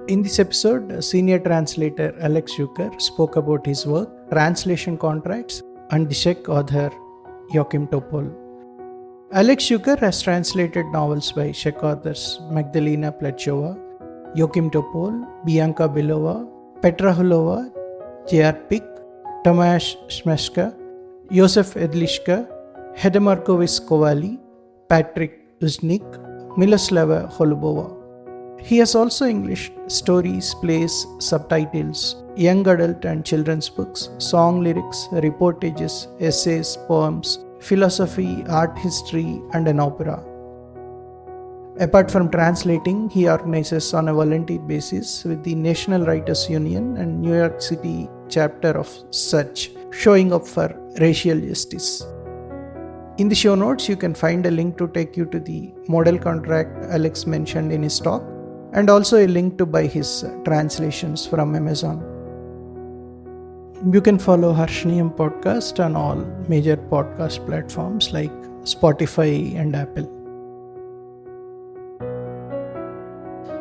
In this episode, senior translator Alex Zucker spoke about his work, translation contracts, and the Czech author Jáchym Topol. Alex Zucker has translated novels by Czech authors Magdaléna Platzová, Jáchym Topol, Bianca Bellová, Petra Hůlová, Tomáš Zmeškal, Josef Jedlička, Heda Margolius Kovály, Patrik Ouředník, Miloslava Holubová. He has also English stories, plays, subtitles, young adult and children's books, song lyrics, reportages, essays, poems, philosophy, art history, and an opera. Apart from translating, he organizes on a volunteer basis with the National Writers Union and New York City chapter of SURJ, showing up for racial justice. In the show notes, you can find a link to take you to the model contract Alex mentioned in his talk, and also a link to buy his translations from Amazon. You can follow Harshaneeyam podcast on all major podcast platforms like Spotify and Apple.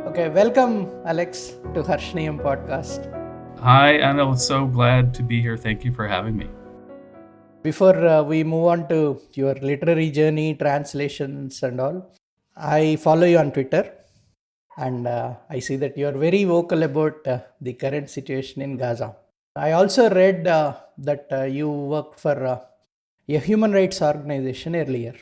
Okay, welcome Alex to Harshaneeyam podcast. Hi Anil, so glad to be here. Thank you for having me. Before we move on to your literary journey, translations and all, I follow you on Twitter. And I see that you are very vocal about the current situation in Gaza. I also read that you worked for a human rights organization earlier.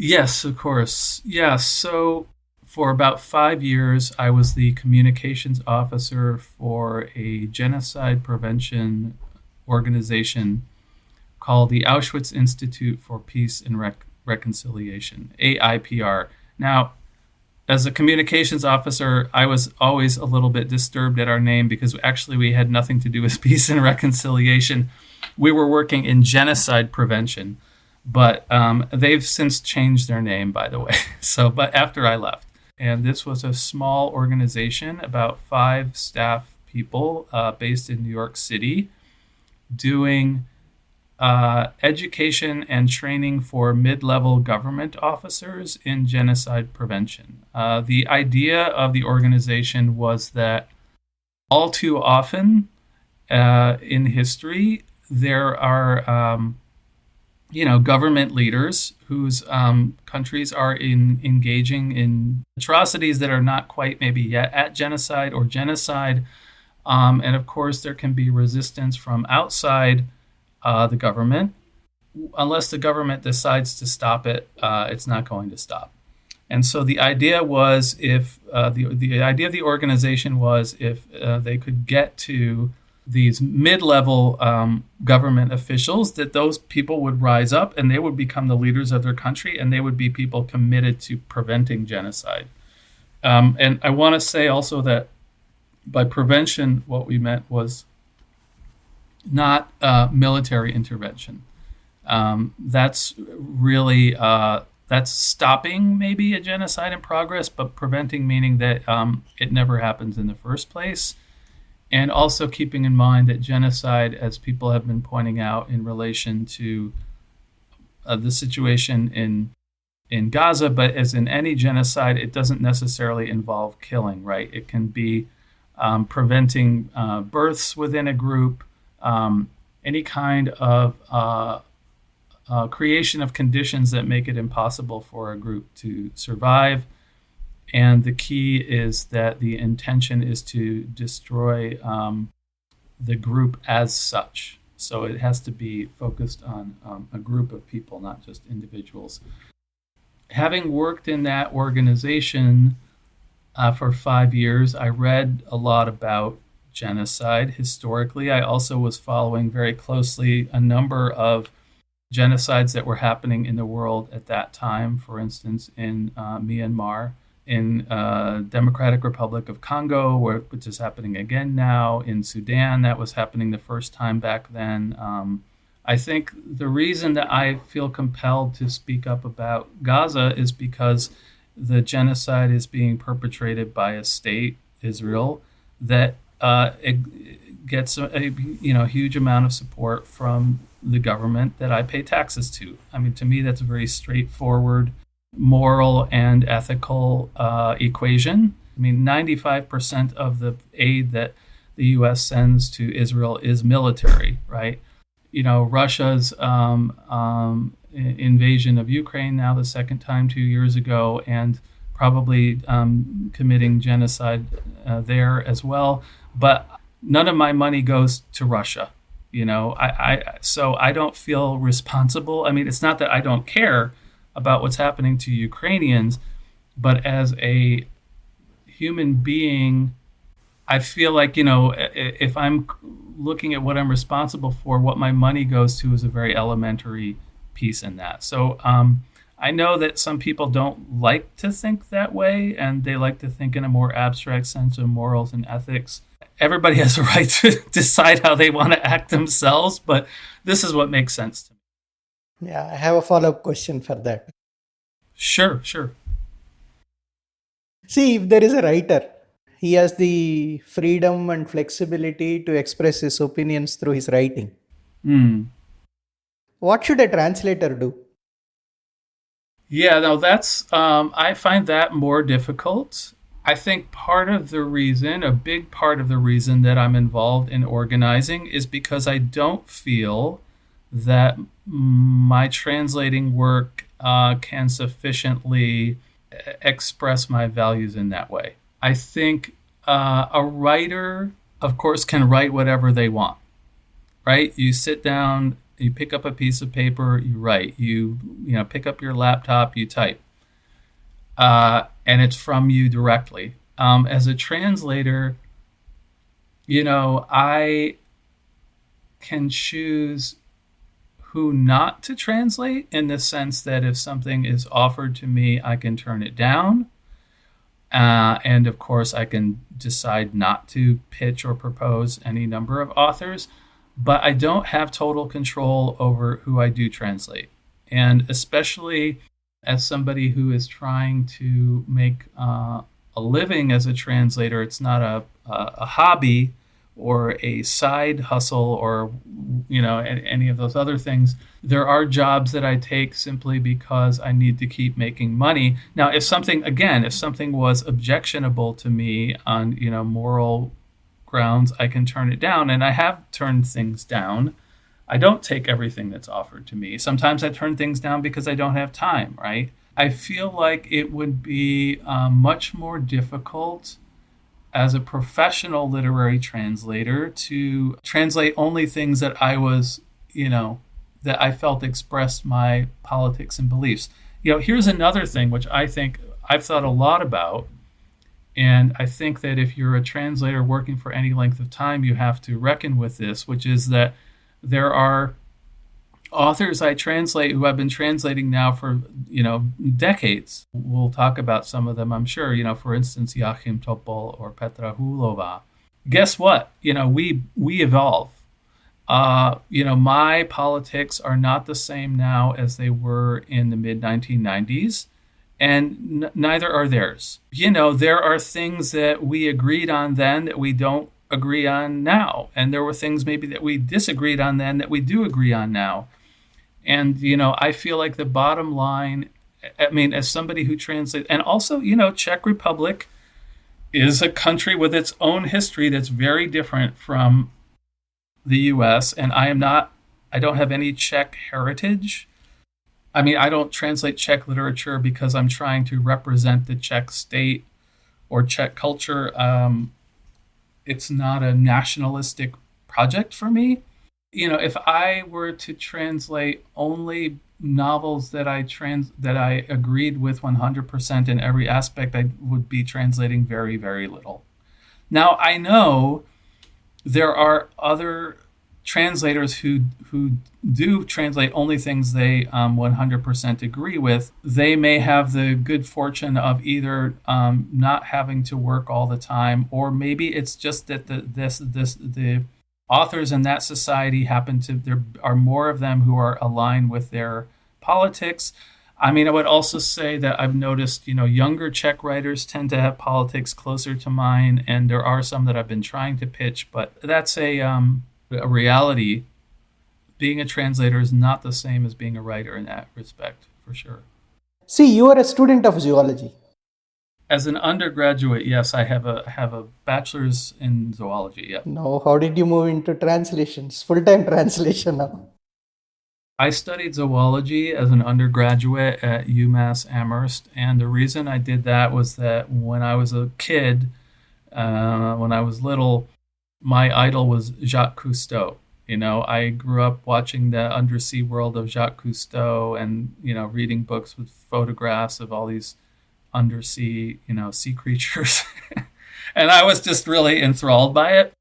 Yes, of course. Yeah, so for about 5 years, I was the communications officer for a genocide prevention organization called the Auschwitz Institute for Peace and Reconciliation, AIPR. Now, as a communications officer, I was always a little bit disturbed at our name because actually we had nothing to do with peace and reconciliation. We were working in genocide prevention, but they've since changed their name, by the way. But after I left, and this was a small organization, about 5 staff people based in New York City, doing education and training for mid-level government officers in genocide prevention. The idea of the organization was that all too often in history, there are government leaders whose countries are engaging in atrocities that are not quite maybe yet at genocide or genocide. And of course, there can be resistance from outside the government. Unless the government decides to stop it, it's not going to stop. And so the idea was, if the idea of the organization was, if they could get to these mid-level government officials, that those people would rise up and they would become the leaders of their country, and they would be people committed to preventing genocide. And I want to say also that by prevention, what we meant was not military intervention. That's really that's stopping maybe a genocide in progress, but preventing meaning that it never happens in the first place. And also keeping in mind that genocide, as people have been pointing out in relation to the situation in Gaza, but as in any genocide, it doesn't necessarily involve killing, right? It can be preventing births within a group, any kind of creation of conditions that make it impossible for a group to survive. And the key is that the intention is to destroy the group as such. So it has to be focused on a group of people, not just individuals. Having worked in that organization for 5 years, I read a lot about genocide historically. I also was following very closely a number of genocides that were happening in the world at that time. For instance, in Myanmar, in Democratic Republic of Congo, which is happening again now, in Sudan, that was happening the first time back then. I think the reason that I feel compelled to speak up about Gaza is because the genocide is being perpetrated by a state, Israel, that it gets a huge amount of support from the government that I pay taxes to. I mean, to me, that's a very straightforward moral and ethical equation. I mean, 95% of the aid that the U.S. sends to Israel is military, right? Russia's invasion of Ukraine now the second time 2 years ago, and probably committing genocide there as well. But none of my money goes to Russia. So I don't feel responsible. I mean, it's not that I don't care about what's happening to Ukrainians, but as a human being, I feel like, if I'm looking at what I'm responsible for, what my money goes to is a very elementary piece in that. So I know that some people don't like to think that way, and they like to think in a more abstract sense of morals and ethics. Everybody has a right to decide how they want to act themselves, but this is what makes sense to me. Yeah, I have a follow-up question for that. Sure. See, if there is a writer, he has the freedom and flexibility to express his opinions through his writing. What should a translator do? Yeah, no, that's, I find that more difficult. I think a big part of the reason that I'm involved in organizing is because I don't feel that my translating work can sufficiently express my values in that way. I think a writer, of course, can write whatever they want, right? You sit down, you pick up a piece of paper, you write. You pick up your laptop, you type. And it's from you directly. As a translator, I can choose who not to translate, in the sense that if something is offered to me, I can turn it down. And of course, I can decide not to pitch or propose any number of authors, but I don't have total control over who I do translate. And especially as somebody who is trying to make a living as a translator, it's not a hobby or a side hustle or any of those other things. There are jobs that I take simply because I need to keep making money. Now, if something was objectionable to me on moral grounds, I can turn it down, and I have turned things down. I don't take everything that's offered to me. Sometimes I turn things down because I don't have time, right? I feel like it would be much more difficult as a professional literary translator to translate only things that I was, that I felt expressed my politics and beliefs. Here's another thing which I think I've thought a lot about. And I think that if you're a translator working for any length of time, you have to reckon with this, which is that there are authors I translate who I've been translating now for, decades. We'll talk about some of them, I'm sure. For instance, Jáchym Topol or Petra Hůlová. Guess what? We evolve. My politics are not the same now as they were in the mid-1990s. And neither are theirs. There are things that we agreed on then that we don't agree on now. And there were things maybe that we disagreed on then that we do agree on now. And, I feel like the bottom line, as somebody who translates, and also, Czech Republic is a country with its own history that's very different from the U.S. And I don't have any Czech heritage. I don't translate Czech literature because I'm trying to represent the Czech state or Czech culture. It's not a nationalistic project for me. If I were to translate only novels that I agreed with 100% in every aspect, I would be translating very, very little. Now, I know there are other translators who do translate only things they 100% agree with. They may have the good fortune of either not having to work all the time, or maybe it's just that the authors in that society there are more of them who are aligned with their politics. I would also say that I've noticed, younger Czech writers tend to have politics closer to mine, and there are some that I've been trying to pitch, but that's a reality. Being a translator is not the same as being a writer in that respect, for sure. See, you are a student of zoology. As an undergraduate, yes, I have a bachelor's in zoology. Yeah. Now, how did you move into translations? Full-time translation now. I studied zoology as an undergraduate at UMass Amherst, and the reason I did that was that when I was a kid, when I was little, my idol was Jacques Cousteau. I grew up watching the undersea world of Jacques Cousteau and, reading books with photographs of all these undersea, sea creatures. And I was just really enthralled by it.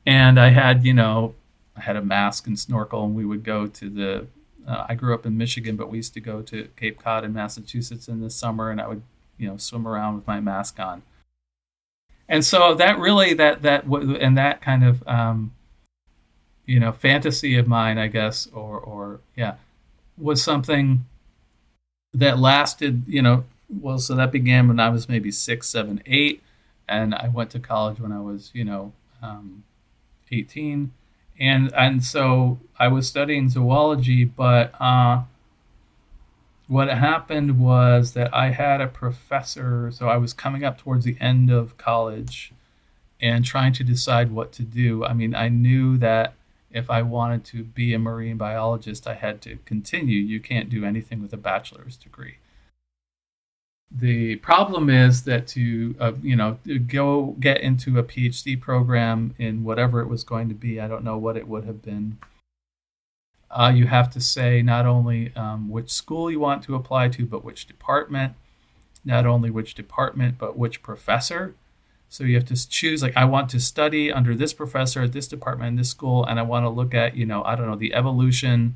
And I had a mask and snorkel, and we would go to I grew up in Michigan, but we used to go to Cape Cod in Massachusetts in the summer, and I would, swim around with my mask on. And so that really, that kind of, fantasy of mine, I guess, was something that lasted, so that began when I was maybe 6, 7, 8, and I went to college when I was, 18. And so I was studying zoology, but what happened was that I had a professor, so I was coming up towards the end of college and trying to decide what to do. I mean, I knew that if I wanted to be a marine biologist, I had to continue. You can't do anything with a bachelor's degree. The problem is that to go get into a PhD program in whatever it was going to be, I don't know what it would have been. You have to say not only which school you want to apply to, but which department. Not only which department, but which professor. So you have to choose, I want to study under this professor at this department in this school, and I want to look at, the evolution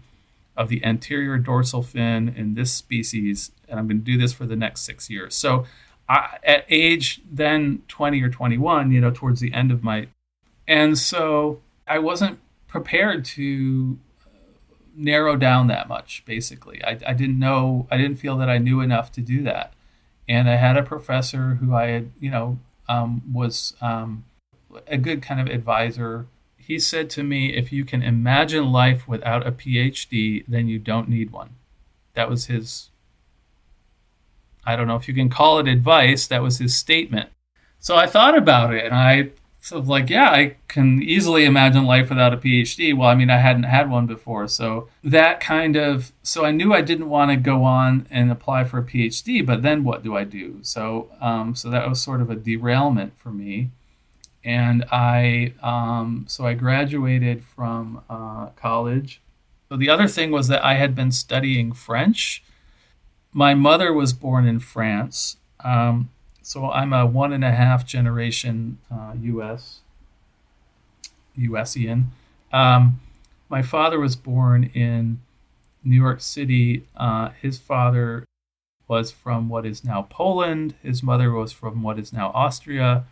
of the anterior dorsal fin in this species, and I'm going to do this for the next 6 years. So at age then 20 or 21, towards the end of and so I wasn't prepared to narrow down that much, basically. I didn't feel that I knew enough to do that. And I had a professor who I had, was a good kind of advisor. He said to me, if you can imagine life without a PhD, then you don't need one. That was his, I don't know if you can call it advice, that was his statement. So I thought about it, and I sort of I can easily imagine life without a PhD. Well, I mean, I hadn't had one before. So I knew I didn't want to go on and apply for a PhD, but then what do I do? So that was sort of a derailment for me. And I graduated from college. So the other thing was that I had been studying French. My mother was born in France. So I'm a 1.5 generation USian. My father was born in New York City. His father was from what is now Poland. His mother was from what is now Austria.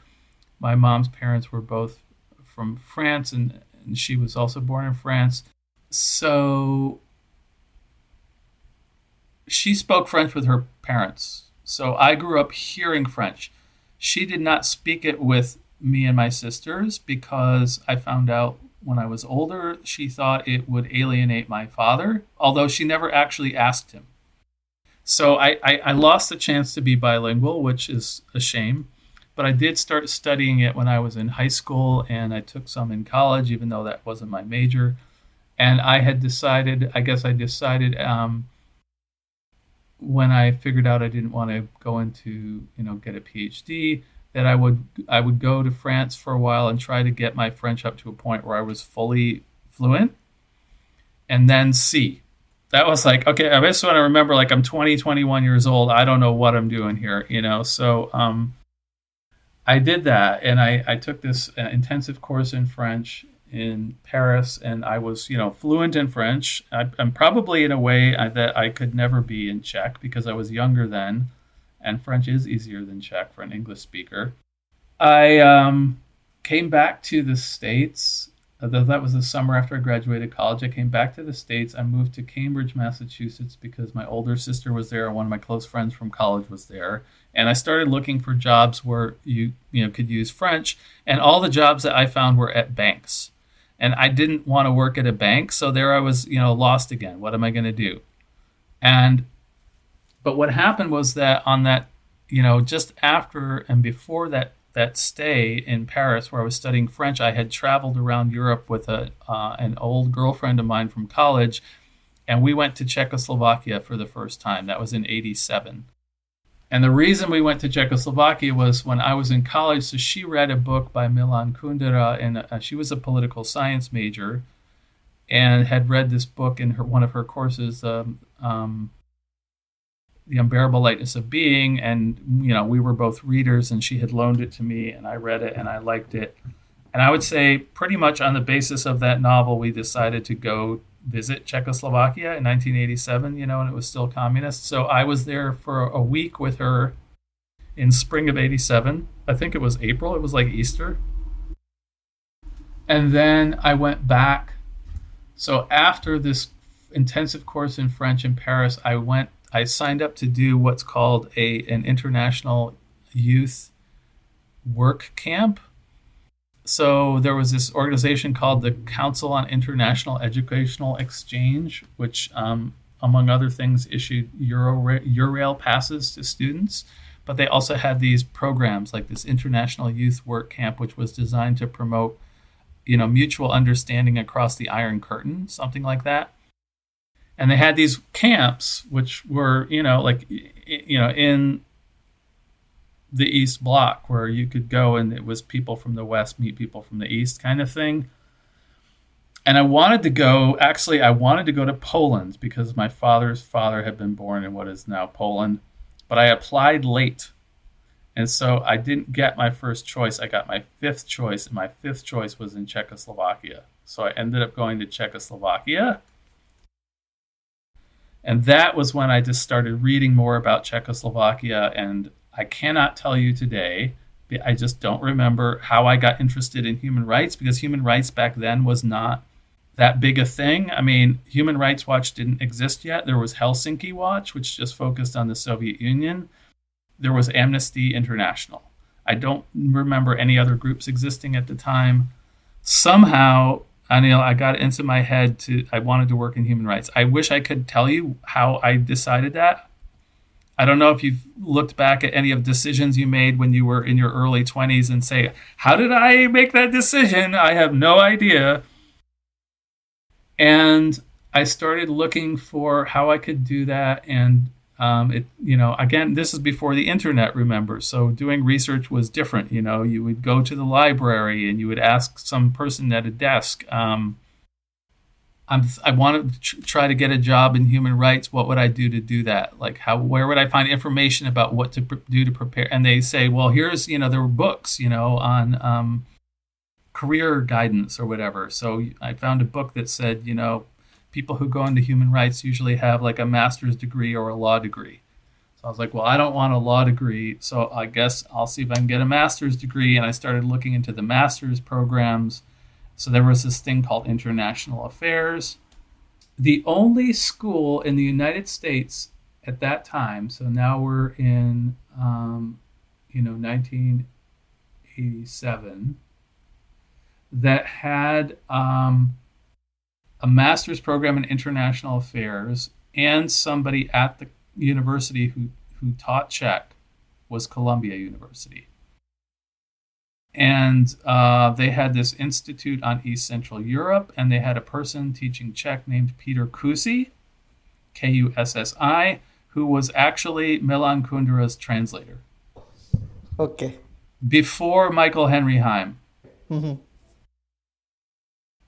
My mom's parents were both from France, and she was also born in France. So she spoke French with her parents. So I grew up hearing French. She did not speak it with me and my sisters because I found out when I was older, she thought it would alienate my father, although she never actually asked him. So I lost the chance to be bilingual, which is a shame. But I did start studying it when I was in high school, and I took some in college, even though that wasn't my major. And I decided when I figured out I didn't want to go into, get a PhD, that I would go to France for a while and try to get my French up to a point where I was fully fluent, and then see. That was okay, I just want to remember, I'm 20, 21 years old. I don't know what I'm doing here, So I did that, and I took this intensive course in French in Paris, and I was, fluent in French. I'm probably in a way that I could never be in Czech because I was younger then, and French is easier than Czech for an English speaker. I came back to the States. That was the summer after I graduated college. I came back to the States. I moved to Cambridge, Massachusetts, because my older sister was there, and one of my close friends from college was there. And I started looking for jobs where you could use French, and all the jobs that I found were at banks. And I didn't want to work at a bank, so there I was, lost again. What am I going to do? But what happened was that on that just after and before that stay in Paris where I was studying French, I had traveled around Europe with an old girlfriend of mine from college, and we went to Czechoslovakia for the first time. That was in 1987. And the reason we went to Czechoslovakia was when I was in college, so she read a book by Milan Kundera, and she was a political science major, and had read this book in one of her courses, The Unbearable Lightness of Being, and we were both readers, and she had loaned it to me, and I read it, and I liked it. And I would say pretty much on the basis of that novel, we decided to go visit Czechoslovakia in 1987, and it was still communist. So I was there for a week with her in spring of 87. I think it was April. It was like Easter. And then I went back. So after this intensive course in French in Paris, I signed up to do what's called an international youth work camp. So there was this organization called the Council on International Educational Exchange, which, among other things, issued Eurail passes to students. But they also had these programs like this International Youth Work Camp, which was designed to promote, mutual understanding across the Iron Curtain, something like that. And they had these camps, which were, in the East Bloc, where you could go and it was people from the West meet people from the East kind of thing. And I wanted to go to Poland because my father's father had been born in what is now Poland, but I applied late. And so I didn't get my first choice. I got my fifth choice, and my fifth choice was in Czechoslovakia. So I ended up going to Czechoslovakia. And that was when I just started reading more about Czechoslovakia, and I cannot tell you today, I just don't remember how I got interested in human rights, because human rights back then was not that big a thing. I mean, Human Rights Watch didn't exist yet. There was Helsinki Watch, which just focused on the Soviet Union. There was Amnesty International. I don't remember any other groups existing at the time. Somehow, Anil, I got it into my head I wanted to work in human rights. I wish I could tell you how I decided that. I don't know if you've looked back at any of decisions you made when you were in your early 20s and say, how did I make that decision? I have no idea. And I started looking for how I could do that. And again, this is before the internet, remember. So doing research was different. You would go to the library and you would ask some person at a desk, I wanted to try to get a job in human rights. What would I do to do that? Like, where would I find information about what to do to prepare? And they say, well, here's, there were books, on career guidance or whatever. So I found a book that said, people who go into human rights usually have like a master's degree or a law degree. So I was like, well, I don't want a law degree, so I guess I'll see if I can get a master's degree. And I started looking into the master's programs. So there was this thing called International Affairs. The only school in the United States at that time, so now we're in 1987, that had a master's program in international affairs and somebody at the university who taught Czech was Columbia University. And they had this institute on East Central Europe, and they had a person teaching Czech named Peter Kussi, Kussi, who was actually Milan Kundera's translator. Okay. Before Michael Henry Heim. Mm-hmm.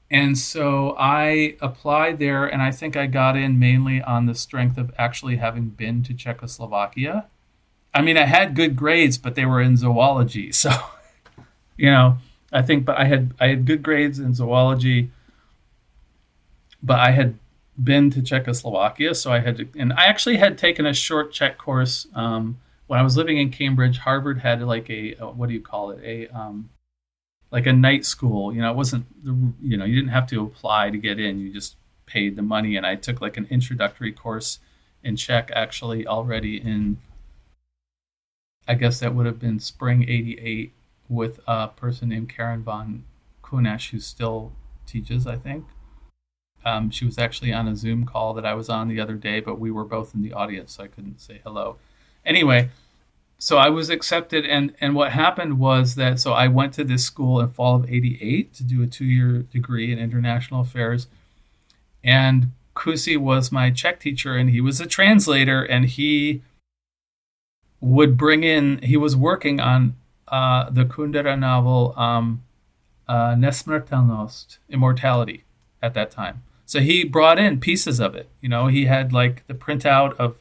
And so I applied there, and I think I got in mainly on the strength of actually having been to Czechoslovakia. I mean, I had good grades, but they were in zoology, so... I think, but I had good grades in zoology, but I had been to Czechoslovakia, so I actually had taken a short Czech course when I was living in Cambridge. Harvard had like what do you call it? Like a night school. It wasn't you didn't have to apply to get in. You just paid the money, and I took like an introductory course in Czech actually already in, I guess that would have been spring '88. With a person named Karen von Kunesh, who still teaches, I think. She was actually on a Zoom call that I was on the other day, but we were both in the audience, so I couldn't say hello. Anyway, so I was accepted, and what happened was that, so I went to this school in fall of 88 to do a 2-year degree in international affairs, and Kusi was my Czech teacher, and he was a translator, and he was working on the Kundera novel Nesmrtelnost, Immortality, at that time. So he brought in pieces of it. He had like the printout of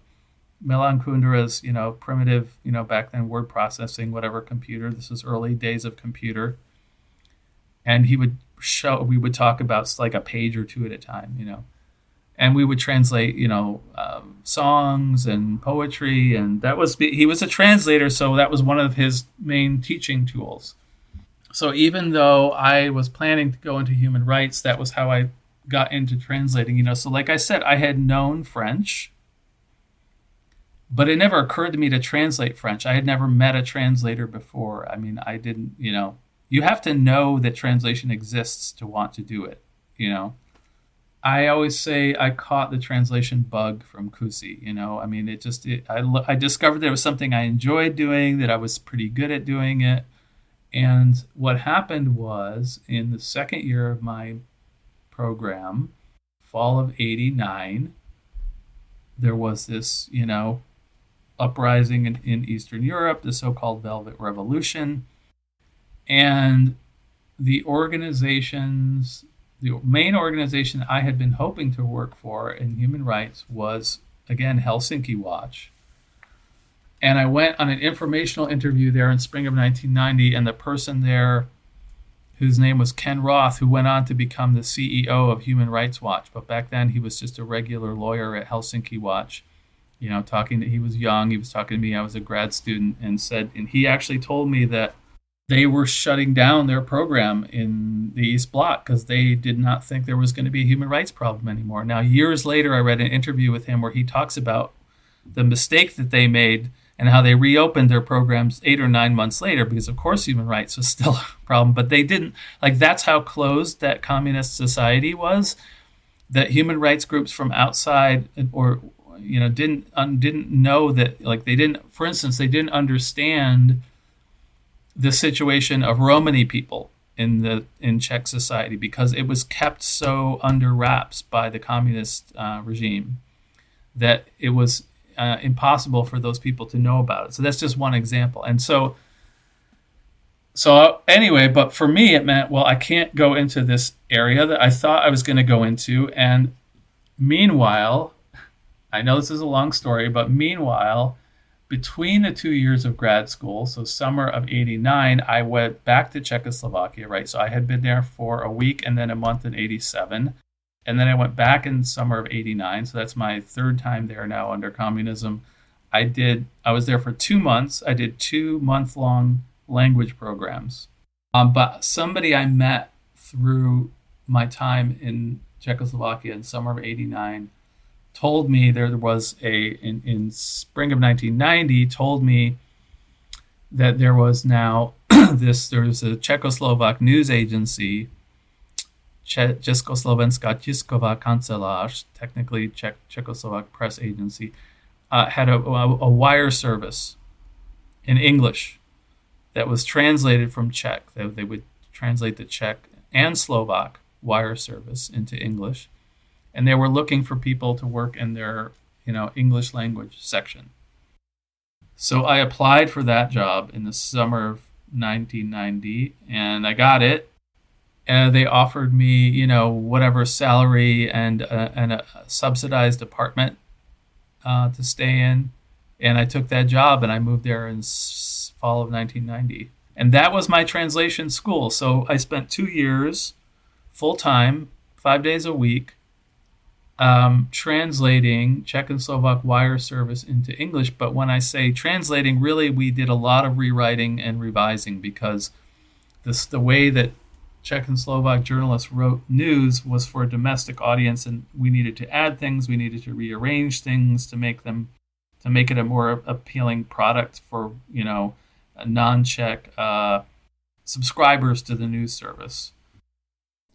Milan Kundera's, primitive, back then word processing, whatever computer. This was early days of computer. And we would talk about like a page or two at a time, And we would translate, songs and poetry. And he was a translator, so that was one of his main teaching tools. So even though I was planning to go into human rights, that was how I got into translating, So like I said, I had known French, but it never occurred to me to translate French. I had never met a translator before. I mean, I didn't, you have to know that translation exists to want to do it, I always say I caught the translation bug from Kusi, I mean, I discovered that it was something I enjoyed doing, that I was pretty good at doing it. And what happened was, in the second year of my program, fall of 89, there was this, uprising in Eastern Europe, the so-called Velvet Revolution. And the main organization I had been hoping to work for in human rights was, again, Helsinki Watch. And I went on an informational interview there in spring of 1990, and the person there, whose name was Ken Roth, who went on to become the CEO of Human Rights Watch, but back then he was just a regular lawyer at Helsinki Watch, he was young, he was talking to me, I was a grad student, and he actually told me that they were shutting down their program in the East Bloc because they did not think there was going to be a human rights problem anymore. Now, years later, I read an interview with him where he talks about the mistake that they made and how they reopened their programs 8 or 9 months later, because of course human rights was still a problem, but they didn't, that's how closed that communist society was, that human rights groups from outside or didn't know that, for instance, they didn't understand the situation of Romani people in Czech society, because it was kept so under wraps by the communist regime that it was impossible for those people to know about it. So that's just one example. And so anyway, but for me, it meant, well, I can't go into this area that I thought I was going to go into. And meanwhile, I know this is a long story, but meanwhile, between the 2 years of grad school, so summer of 89, I went back to Czechoslovakia, right? So I had been there for a week and then a month in 87. And then I went back in summer of 89. So that's my third time there now under communism. I was there for 2 months. I did 2-month-long language programs. But somebody I met through my time in Czechoslovakia in summer of 89 told me there was in spring of 1990, told me that there was now there was a Czechoslovak news agency, Československá tisková kancelář, technically Czechoslovak press agency, had a wire service in English that was translated from Czech. They would translate the Czech and Slovak wire service into English. And they were looking for people to work in their, English language section. So I applied for that job in the summer of 1990, and I got it. And they offered me, whatever salary and a subsidized apartment to stay in. And I took that job, and I moved there in fall of 1990. And that was my translation school. So I spent 2 years full-time, 5 days a week, translating Czech and Slovak wire service into English. But when I say translating, really we did a lot of rewriting and revising, because the way that Czech and Slovak journalists wrote news was for a domestic audience, and we needed to add things, we needed to rearrange things to make it a more appealing product for non-Czech subscribers to the news service.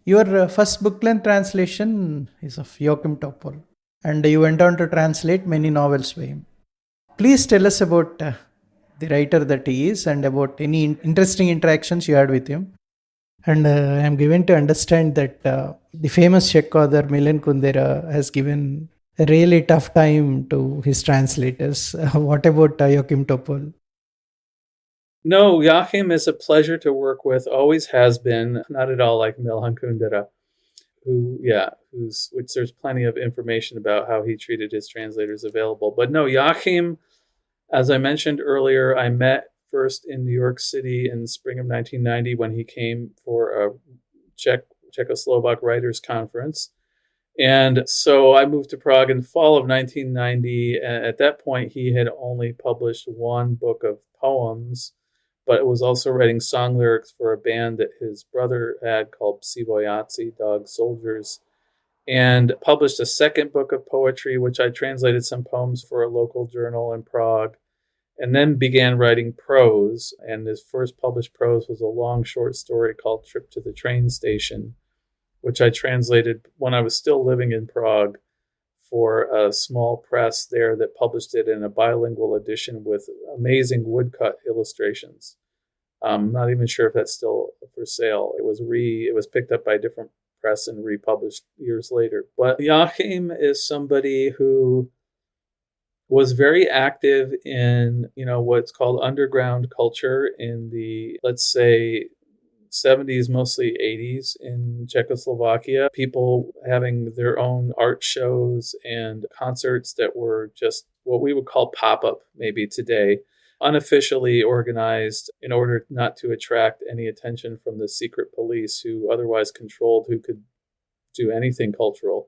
Your first book-length translation is of Jáchym Topol, and you went on to translate many novels by him. Please tell us about the writer that he is and about any interesting interactions you had with him. And I am given to understand that the famous Czech author Milan Kundera has given a really tough time to his translators. What about Jáchym Topol? No, Jáchym is a pleasure to work with, always has been, not at all like Milan Kundera, which there's plenty of information about how he treated his translators available. But no, Jáchym, as I mentioned earlier, I met first in New York City in the spring of 1990 when he came for a Czechoslovak Writers Conference. And so I moved to Prague in the fall of 1990. And at that point, he had only published one book of poems, but was also writing song lyrics for a band that his brother had called Psi Vojáci, Dog Soldiers, and published a second book of poetry, which I translated some poems for a local journal in Prague, and then began writing prose. And his first published prose was a long short story called Trip to the Train Station, which I translated when I was still living in Prague for a small press there that published it in a bilingual edition with amazing woodcut illustrations. I'm not even sure if that's still for sale. It was picked up by a different press and republished years later. But Jáchym is somebody who was very active in, what's called underground culture in the, let's say, 70s, mostly 80s in Czechoslovakia. People having their own art shows and concerts that were just what we would call pop-up maybe today, unofficially organized in order not to attract any attention from the secret police who otherwise controlled who could do anything cultural.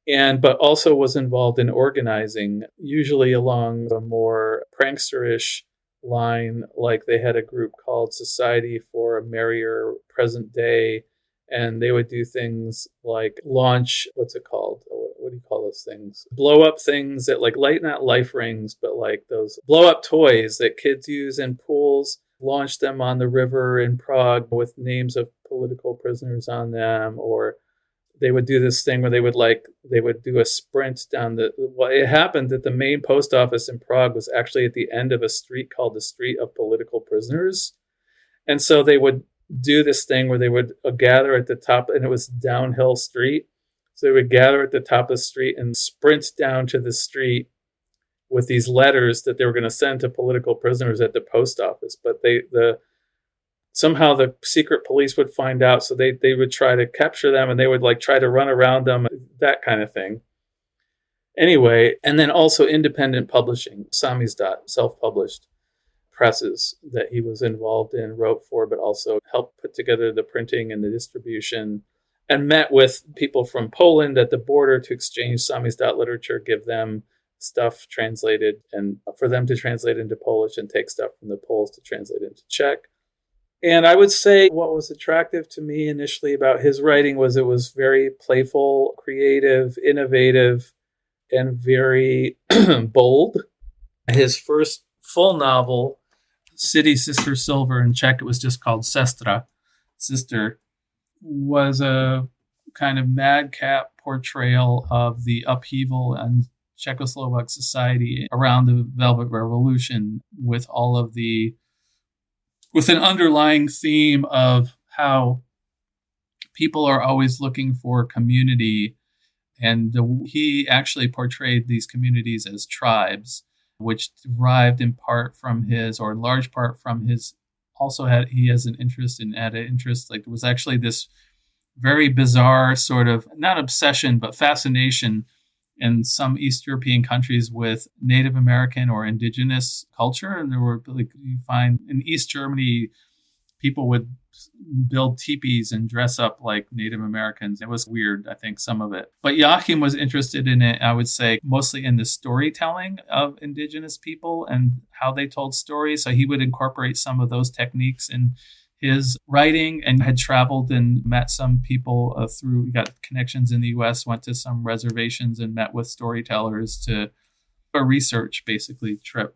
But also was involved in organizing, usually along a more prankster-ish line, like they had a group called Society for a Merrier Present Day, and they would do things like launch, what's it called? What do you call those things? Blow up things that not life rings, but like those blow up toys that kids use in pools, launch them on the river in Prague with names of political prisoners on them. Or they would do this thing where they would do a sprint down it happened that the main post office in Prague was actually at the end of a street called the Street of Political Prisoners. And so they would do this thing where they would gather at the top, and it was downhill street. So they would gather at the top of the street and sprint down to the street with these letters that they were going to send to political prisoners at the post office. But somehow the secret police would find out, so they would try to capture them, and they would try to run around them, that kind of thing. Anyway, and then also independent publishing, Samizdat, self-published presses that he was involved in, wrote for, but also helped put together the printing and the distribution, and met with people from Poland at the border to exchange Samizdat literature, give them stuff translated, and for them to translate into Polish and take stuff from the Poles to translate into Czech. And I would say what was attractive to me initially about his writing was it was very playful, creative, innovative, and very bold. His first full novel, City Sister Silver, in Czech, it was just called Sestra, Sister, was a kind of madcap portrayal of the upheaval in Czechoslovak society around the Velvet Revolution, with an underlying theme of how people are always looking for community. And he actually portrayed these communities as tribes, which derived in part from large part from his, he has an interest in, it was actually this very bizarre sort of, not obsession, but fascination in some East European countries with Native American or indigenous culture. And there were, you find in East Germany, people would build teepees and dress up like Native Americans. It was weird, I think, some of it. But Jáchym was interested in it, I would say, mostly in the storytelling of indigenous people and how they told stories. So he would incorporate some of those techniques in his writing, and had traveled and met some people got connections in the U.S., went to some reservations and met with storytellers to a research, basically, trip.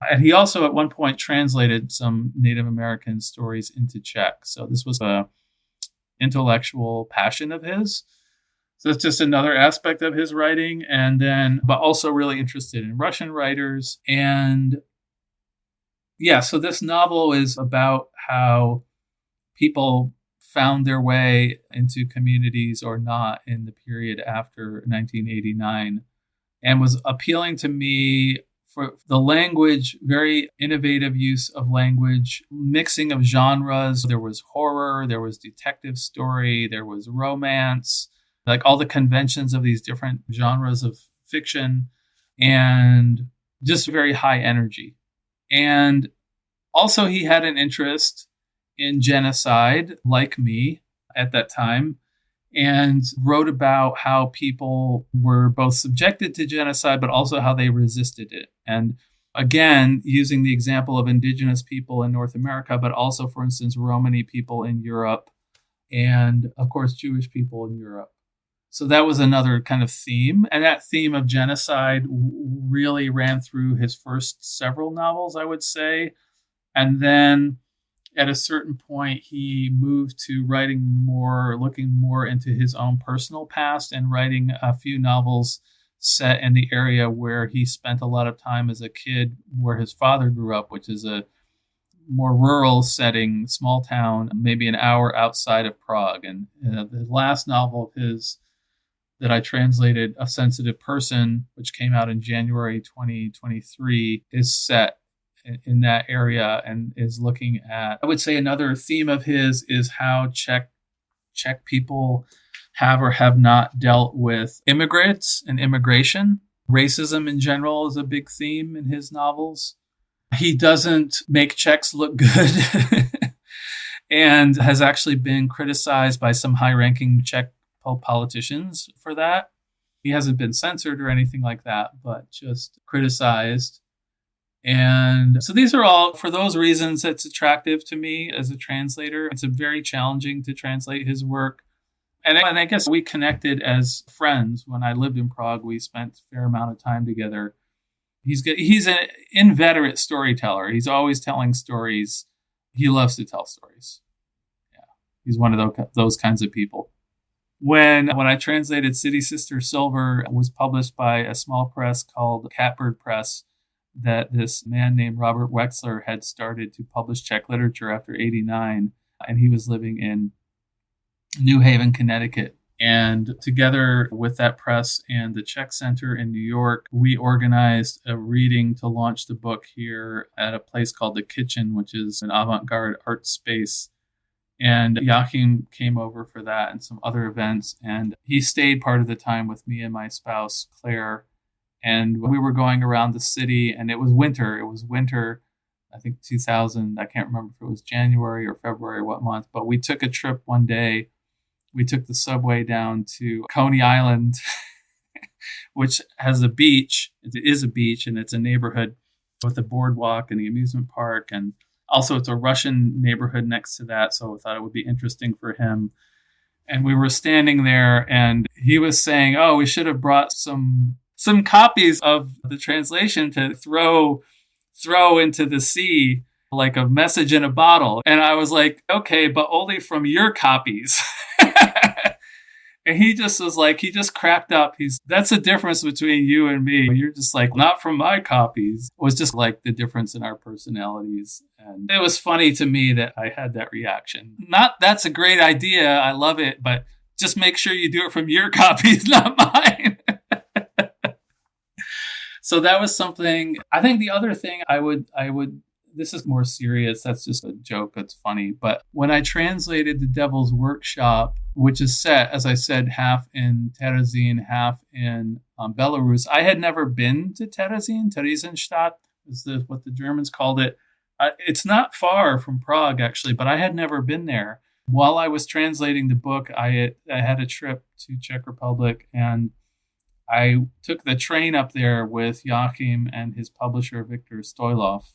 And he also at one point translated some Native American stories into Czech. So this was a intellectual passion of his. So it's just another aspect of his writing. And then, but also really interested in Russian writers. And Yeah, so this novel is about how people found their way into communities or not in the period after 1989, and was appealing to me for the language, very innovative use of language, mixing of genres. There was horror, there was detective story, there was romance, like all the conventions of these different genres of fiction, and just very high energy. And also he had an interest in genocide, like me at that time, and wrote about how people were both subjected to genocide, but also how they resisted it. And again, using the example of indigenous people in North America, but also, for instance, Romani people in Europe, and of course, Jewish people in Europe. So that was another kind of theme. And that theme of genocide really ran through his first several novels, I would say. And then at a certain point, he moved to writing more, looking more into his own personal past and writing a few novels set in the area where he spent a lot of time as a kid, where his father grew up, which is a more rural setting, small town, maybe an hour outside of Prague. And the last novel of his that I translated, A Sensitive Person, which came out in January 2023, is set in that area and is looking at, I would say another theme of his is how Czech people have or have not dealt with immigrants and immigration. Racism in general is a big theme in his novels. He doesn't make Czechs look good and has actually been criticized by some high-ranking Czech politicians for that. He hasn't been censored or anything like that, but just criticized. And so these are all, for those reasons, it's attractive to me as a translator. It's very challenging to translate his work. And I guess we connected as friends. When I lived in Prague, we spent a fair amount of time together. He's an inveterate storyteller. He's always telling stories. He loves to tell stories. Yeah, he's one of those kinds of people. When I translated City Sister Silver, it was published by a small press called Catbird Press, that this man named Robert Wexler had started to publish Czech literature after 1989, and he was living in New Haven, Connecticut. And together with that press and the Czech Center in New York, we organized a reading to launch the book here at a place called The Kitchen, which is an avant-garde art space. And Jáchym came over for that and some other events. And he stayed part of the time with me and my spouse, Claire. And we were going around the city, and it was winter. It was winter, I think 2000. I can't remember if it was January or February, what month. But we took a trip one day. We took the subway down to Coney Island, which has a beach. It is a beach, and it's a neighborhood with a boardwalk and the amusement park. And also, it's a Russian neighborhood next to that. So I thought it would be interesting for him. And we were standing there, and he was saying, oh, we should have brought some copies of the translation to throw into the sea, like a message in a bottle. And I was like, okay, but only from your copies. And he just was like, he just cracked up. That's the difference between you and me. You're just like, not from my copies. It was just like the difference in our personalities. And it was funny to me that I had that reaction. Not, that's a great idea. I love it. But just make sure you do it from your copies, not mine. So that was something. I think the other thing I would, this is more serious. That's just a joke. That's funny. But when I translated The Devil's Workshop, which is set, as I said, half in Terezín, half in Belarus, I had never been to Terezín. Theresienstadt is what the Germans called it. It's not far from Prague, actually, but I had never been there. While I was translating the book, I had a trip to Czech Republic, and I took the train up there with Jáchym and his publisher, Viktor Stoilov,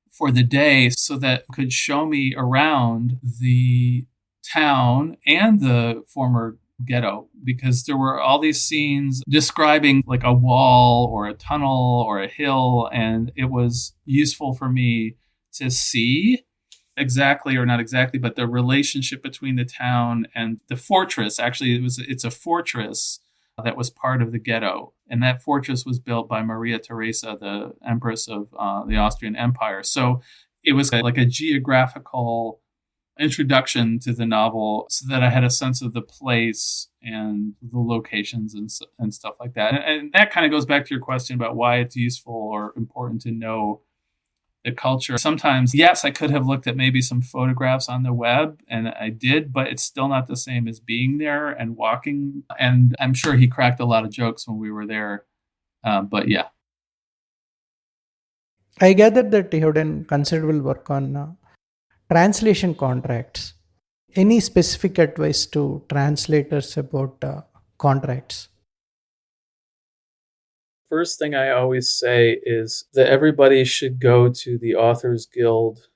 for the day so that could show me around the town and the former ghetto, because there were all these scenes describing like a wall or a tunnel or a hill, and it was useful for me to see exactly, or not exactly, but the relationship between the town and the fortress. Actually, it's a fortress that was part of the ghetto. And that fortress was built by Maria Theresa, the Empress of the Austrian Empire. So it was like a geographical introduction to the novel so that I had a sense of the place and the locations and stuff like that. And that kind of goes back to your question about why it's useful or important to know the culture. Sometimes, yes, I could have looked at maybe some photographs on the web, and I did, but it's still not the same as being there and walking. And I'm sure he cracked a lot of jokes when we were there. But yeah. I gathered that you have done considerable work on translation contracts. Any specific advice to translators about contracts? First thing I always say is that everybody should go to the Authors Guild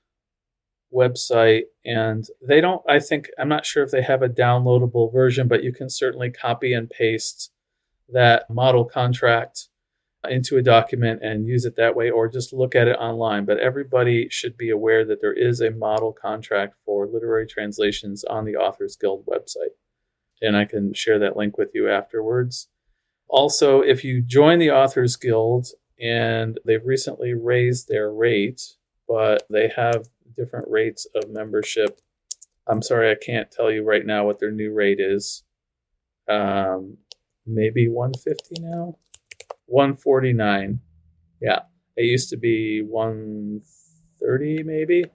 website, and I'm not sure if they have a downloadable version, but you can certainly copy and paste that model contract into a document and use it that way, or just look at it online. But everybody should be aware that there is a model contract for literary translations on the Authors Guild website. And I can share that link with you afterwards. Also, if you join the Authors Guild, and they've recently raised their rate, but they have different rates of membership. I'm sorry, I can't tell you right now what their new rate is. Maybe $150 now? $149. Yeah, it used to be $130 maybe.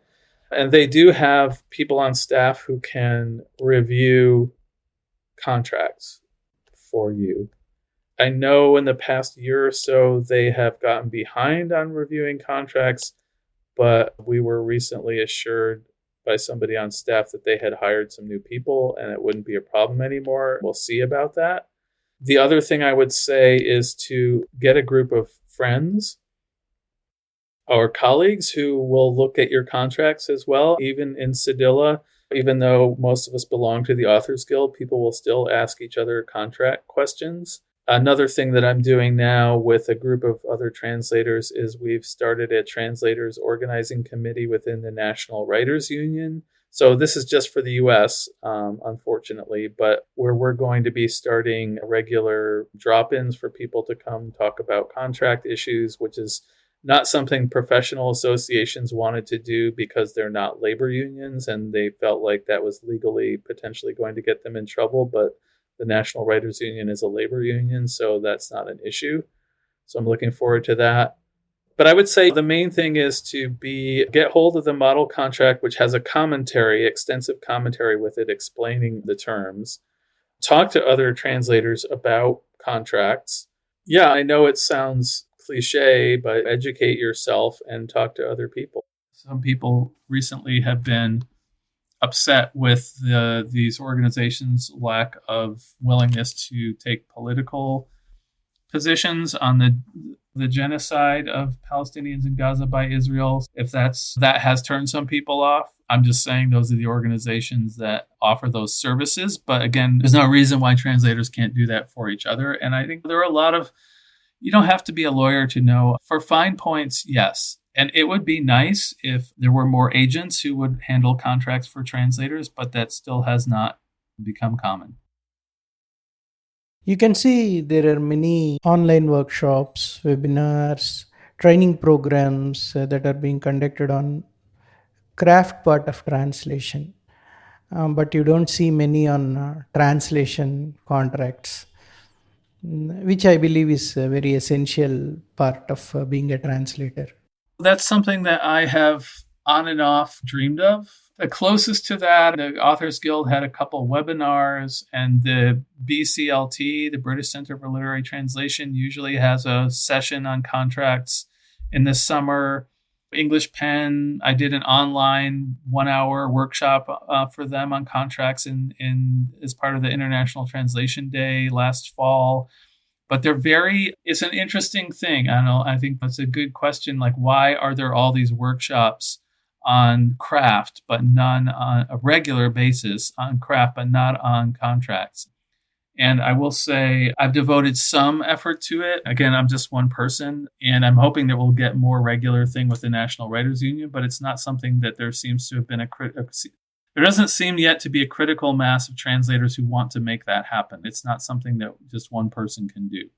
And they do have people on staff who can review contracts for you. I know in the past year or so, they have gotten behind on reviewing contracts, but we were recently assured by somebody on staff that they had hired some new people and it wouldn't be a problem anymore. We'll see about that. The other thing I would say is to get a group of friends or colleagues who will look at your contracts as well. Even in Cedilla, even though most of us belong to the Authors Guild, people will still ask each other contract questions. Another thing that I'm doing now with a group of other translators is we've started a translators organizing committee within the National Writers Union. So this is just for the US, unfortunately, but where we're going to be starting regular drop-ins for people to come talk about contract issues, which is not something professional associations wanted to do because they're not labor unions and they felt like that was legally potentially going to get them in trouble. But the National Writers Union is a labor union, so that's not an issue. So I'm looking forward to that. But I would say the main thing is to get hold of the model contract, which has a commentary, extensive commentary with it explaining the terms. Talk to other translators about contracts. Yeah, I know it sounds cliche, but educate yourself and talk to other people. Some people recently have been upset with these organizations' lack of willingness to take political positions on the genocide of Palestinians in Gaza by Israel. If that has turned some people off, I'm just saying those are the organizations that offer those services. But again, there's no reason why translators can't do that for each other. And I think there are a lot of, you don't have to be a lawyer to know. For fine points, yes. And it would be nice if there were more agents who would handle contracts for translators, but that still has not become common. You can see there are many online workshops, webinars, training programs that are being conducted on craft part of translation. But you don't see many on translation contracts, which I believe is a very essential part of being a translator. That's something that I have on and off dreamed of. The closest to that, the Authors Guild had a couple webinars, and the BCLT, the British Centre for Literary Translation, usually has a session on contracts in the summer. English Pen, I did an online 1-hour workshop for them on contracts as part of the International Translation Day last fall. But it's an interesting thing. I think that's a good question. Like, why are there all these workshops on craft, but none on a regular basis on craft, but not on contracts? And I will say I've devoted some effort to it. Again, I'm just one person, and I'm hoping that we'll get more regular thing with the National Writers Union, but it's not something that there seems to have been there doesn't seem yet to be a critical mass of translators who want to make that happen. It's not something that just one person can do.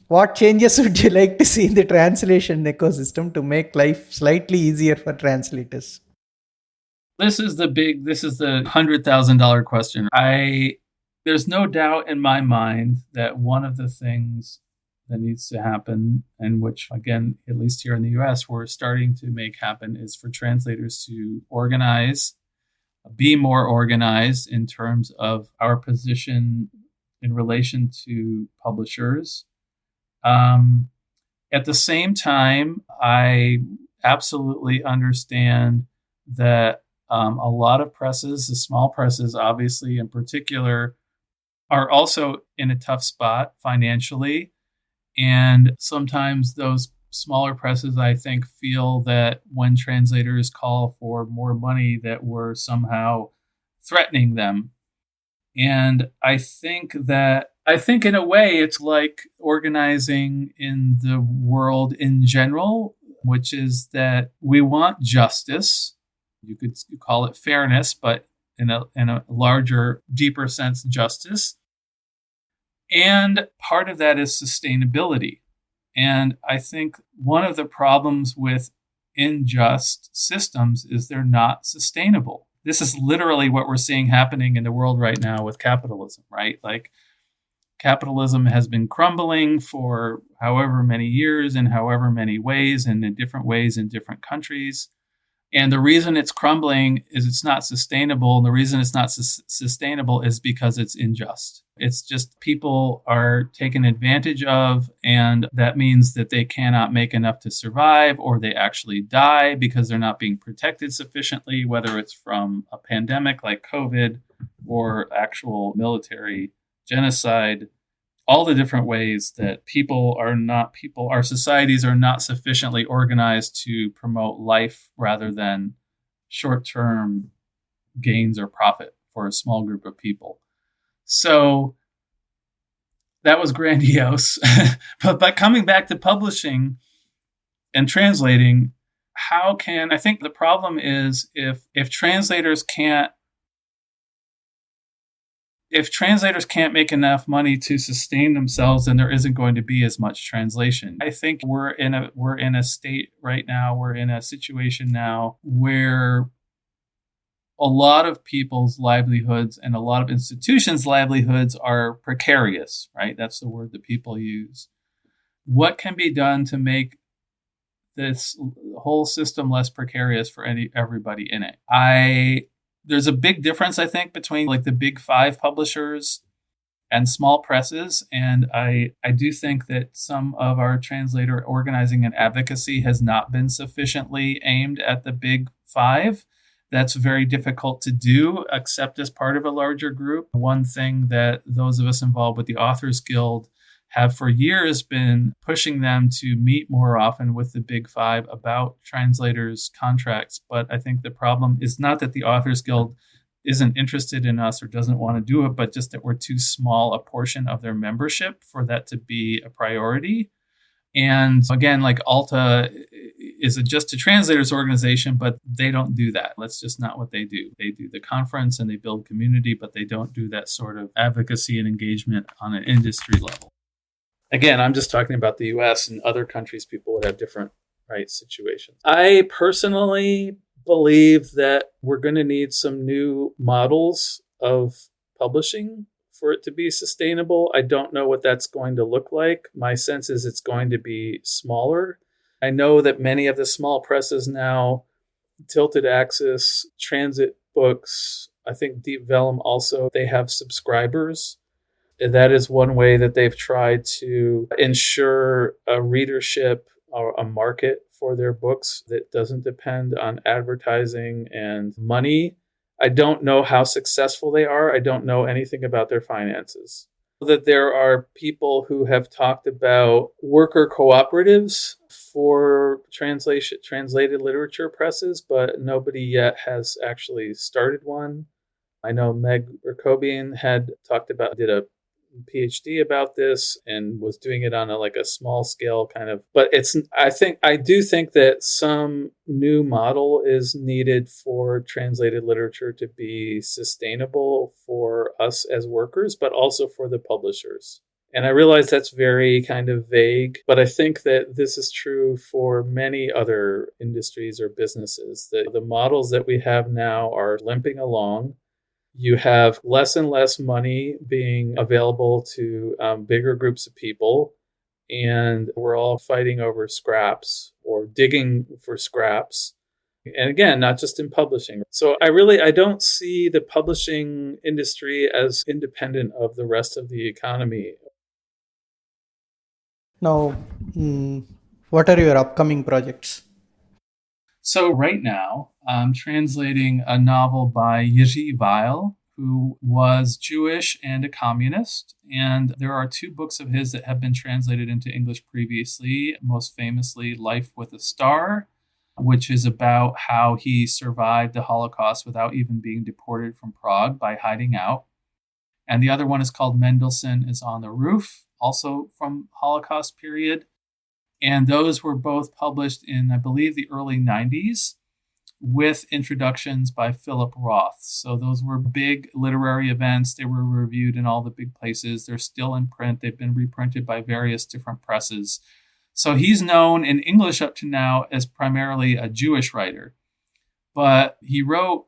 What changes would you like to see in the translation ecosystem to make life slightly easier for translators? This is the $100,000 question. There's no doubt in my mind that one of the things that needs to happen, and which, again, at least here in the US, we're starting to make happen, is for translators to organize, be more organized in terms of our position in relation to publishers. At the same time, I absolutely understand that a lot of presses, the small presses, obviously, in particular, are also in a tough spot financially. And sometimes those smaller presses, I think, feel that when translators call for more money, that we're somehow threatening them. And I think in a way it's like organizing in the world in general, which is that we want justice. You could call it fairness, but in a larger, deeper sense, justice. And part of that is sustainability. And I think one of the problems with unjust systems is they're not sustainable. This is literally what we're seeing happening in the world right now with capitalism, right? Like, capitalism has been crumbling for however many years in however many ways and in different ways in different countries. And the reason it's crumbling is it's not sustainable. And the reason it's not sustainable is because it's unjust. It's just people are taken advantage of, and that means that they cannot make enough to survive, or they actually die because they're not being protected sufficiently, whether it's from a pandemic like COVID or actual military genocide. All the different ways that our societies are not sufficiently organized to promote life rather than short-term gains or profit for a small group of people. So that was grandiose. but coming back to publishing and translating, I think the problem is if translators can't make enough money to sustain themselves, then there isn't going to be as much translation. I think we're in a state right now, we're in a situation now where a lot of people's livelihoods and a lot of institutions' livelihoods are precarious, right? That's the word that people use. What can be done to make this whole system less precarious for everybody in it? There's a big difference, I think, between like the big five publishers and small presses. And I do think that some of our translator organizing and advocacy has not been sufficiently aimed at the big five. That's very difficult to do, except as part of a larger group. One thing that those of us involved with the Authors Guild have for years been pushing them to meet more often with the big five about translators' contracts. But I think the problem is not that the Authors Guild isn't interested in us or doesn't want to do it, but just that we're too small a portion of their membership for that to be a priority. And again, like Alta is just a translators organization, but they don't do that. That's just not what they do. They do the conference and they build community, but they don't do that sort of advocacy and engagement on an industry level. Again, I'm just talking about the US, and other countries, people would have different situations. I personally believe that we're going to need some new models of publishing for it to be sustainable. I don't know what that's going to look like. My sense is it's going to be smaller. I know that many of the small presses now, Tilted Axis, Transit Books, I think Deep Vellum also, they have subscribers. That is one way that they've tried to ensure a readership or a market for their books that doesn't depend on advertising and money. I don't know how successful they are. I don't know anything about their finances. That there are people who have talked about worker cooperatives for translated literature presses, but nobody yet has actually started one. I know Meg Rakobian had talked about, did a PhD about this and was doing it on a small scale kind of. But I do think that some new model is needed for translated literature to be sustainable for us as workers, but also for the publishers. And I realize that's very kind of vague, but I think that this is true for many other industries or businesses. The models that we have now are limping along. You have less and less money being available to bigger groups of people, and we're all fighting over scraps or digging for scraps. And again, not just in publishing. So I don't see the publishing industry as independent of the rest of the economy. Now, what are your upcoming projects? So right now, I'm translating a novel by Jiří Weil, who was Jewish and a communist. And there are 2 books of his that have been translated into English previously, most famously Life with a Star, which is about how he survived the Holocaust without even being deported from Prague by hiding out. And the other one is called Mendelssohn is on the Roof, also from Holocaust period. And those were both published in, I believe, the early 90s with introductions by Philip Roth. So those were big literary events. They were reviewed in all the big places. They're still in print. They've been reprinted by various different presses. So he's known in English up to now as primarily a Jewish writer. But he wrote,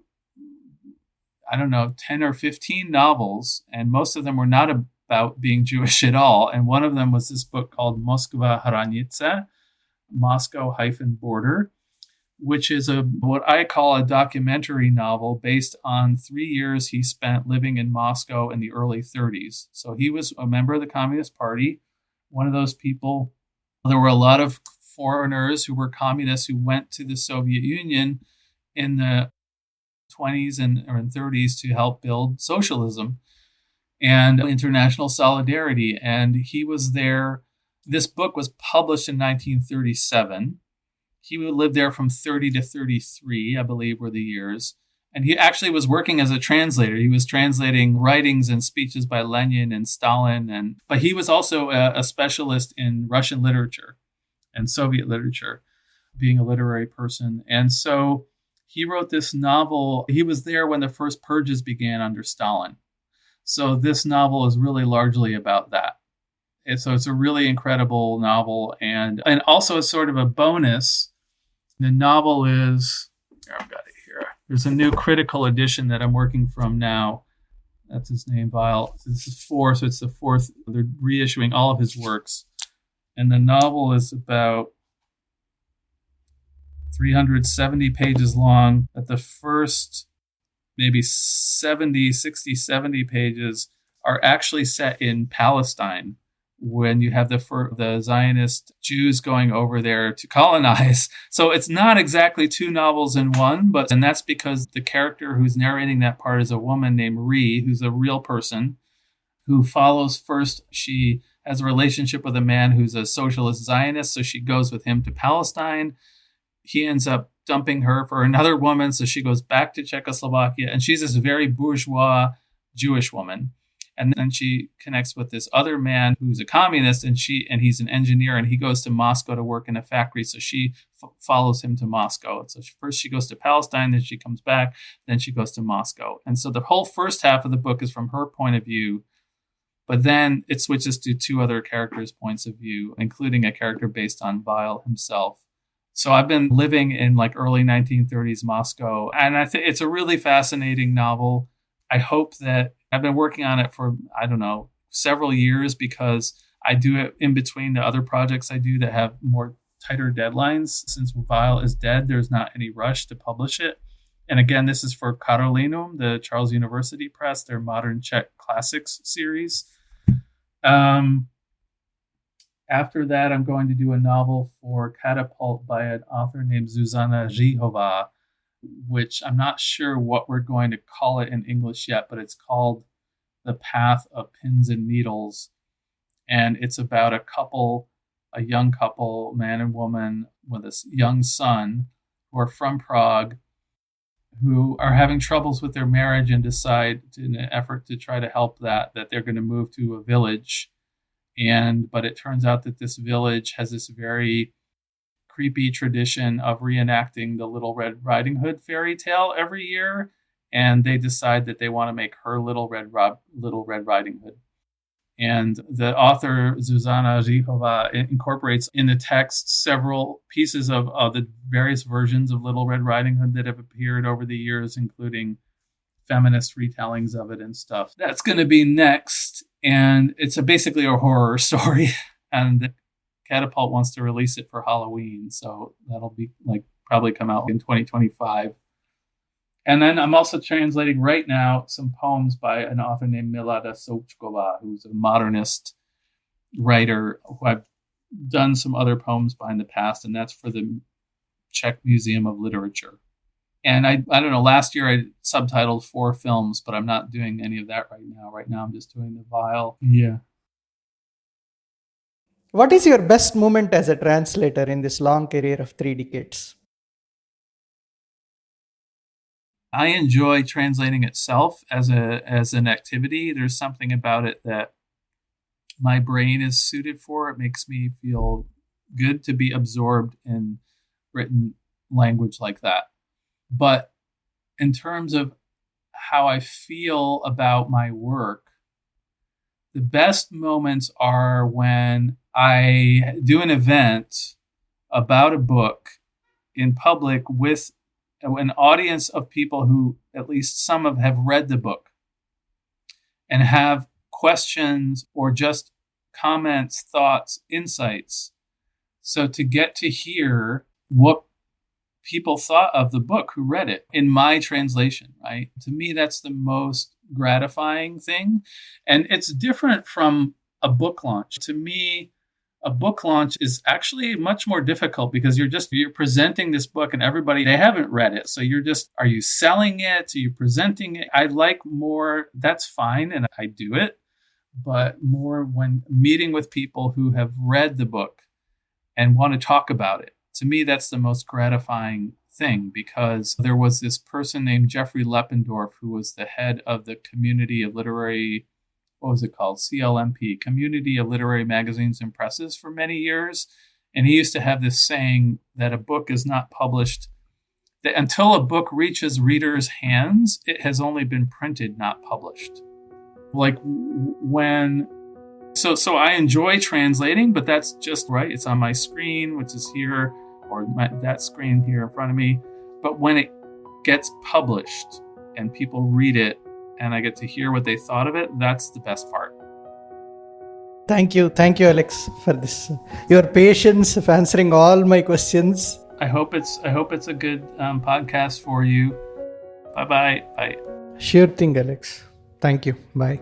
10 or 15 novels, and most of them were not about being Jewish at all. And one of them was this book called Moskva Hranice, Moscow-Border, which is what I call a documentary novel based on 3 years he spent living in Moscow in the early 30s. So he was a member of the Communist Party, one of those people. There were a lot of foreigners who were communists who went to the Soviet Union in the 20s and 30s to help build socialism and international solidarity. And he was there. This book was published in 1937. He would live there from 30 to 33, I believe, were the years. And he actually was working as a translator. He was translating writings and speeches by Lenin and Stalin. But he was also a specialist in Russian literature and Soviet literature, being a literary person. And so he wrote this novel. He was there when the first purges began under Stalin. So this novel is really largely about that. And so it's a really incredible novel. And also as sort of a bonus, the novel is, I've got it here. There's a new critical edition that I'm working from now. That's his name, Weil. This is 4, so it's the 4th. They're reissuing all of his works. And the novel is about 370 pages long. At the first maybe 60, 70 pages are actually set in Palestine, when you have the Zionist Jews going over there to colonize. So it's not exactly 2 novels in one, and that's because the character who's narrating that part is a woman named Ree, who's a real person, who follows first. She has a relationship with a man who's a socialist Zionist, so she goes with him to Palestine. He ends up dumping her for another woman, so she goes back to Czechoslovakia, and she's this very bourgeois Jewish woman. And then she connects with this other man who's a communist, and he's an engineer, and he goes to Moscow to work in a factory. So she follows him to Moscow. So first she goes to Palestine, then she comes back, then she goes to Moscow. And so the whole first half of the book is from her point of view, but then it switches to 2 other characters' points of view, including a character based on Weil himself. So I've been living in early 1930s Moscow, and I think it's a really fascinating novel. I hope that I've been working on it for, several years, because I do it in between the other projects I do that have more tighter deadlines. Since Weil is dead, there's not any rush to publish it. And again, this is for Karolinum, the Charles University Press, their Modern Czech Classics series. After that, I'm going to do a novel for Catapult by an author named Zuzana Říhová, which I'm not sure what we're going to call it in English yet, but it's called The Path of Pins and Needles. And it's about a young couple, man and woman with a young son, who are from Prague. who are having troubles with their marriage and decide, in an effort to try to help that they're going to move to a village. But it turns out that this village has this very creepy tradition of reenacting the Little Red Riding Hood fairy tale every year. And they decide that they want to make her Little Red Riding Hood. And the author, Zuzana Zichová, incorporates in the text several pieces of the various versions of Little Red Riding Hood that have appeared over the years, including feminist retellings of it and stuff. That's going to be next. And it's basically a horror story. And Catapult wants to release it for Halloween. So that'll be probably come out in 2025. And then I'm also translating right now some poems by an author named Milada Součková, who's a modernist writer who I've done some other poems by in the past, and that's for the Czech Museum of Literature. And I don't know, last year I subtitled 4 films, but I'm not doing any of that right now. Right now I'm just doing the vial. Yeah. What is your best moment as a translator in this long career of 3 decades? I enjoy translating itself as an activity. There's something about it that my brain is suited for. It makes me feel good to be absorbed in written language like that. But in terms of how I feel about my work, the best moments are when I do an event about a book in public with an audience of people who at least some have read the book and have questions or just comments, thoughts, insights. So to get to hear what people thought of the book who read it in my translation, right? To me, that's the most gratifying thing. And it's different from a book launch. To me, a book launch is actually much more difficult because you're presenting this book and they haven't read it. So are you selling it? Are you presenting it? I like more, that's fine. And I do it, but more when meeting with people who have read the book and want to talk about it. To me, that's the most gratifying thing, because there was this person named Jeffrey Leppendorf, who was the head of the Community of Literary, what was it called? CLMP, Community of Literary Magazines and Presses, for many years. And he used to have this saying that a book is not published, that until a book reaches readers' hands, it has only been printed, not published. So I enjoy translating, but that's just right. It's on my screen, which is here, or that screen here in front of me. But when it gets published and people read it, and I get to hear what they thought of it, that's the best part. Thank you, Alex, for this. Your patience of answering all my questions. I hope it's a good podcast for you. Bye. Sure thing, Alex. Thank you. Bye.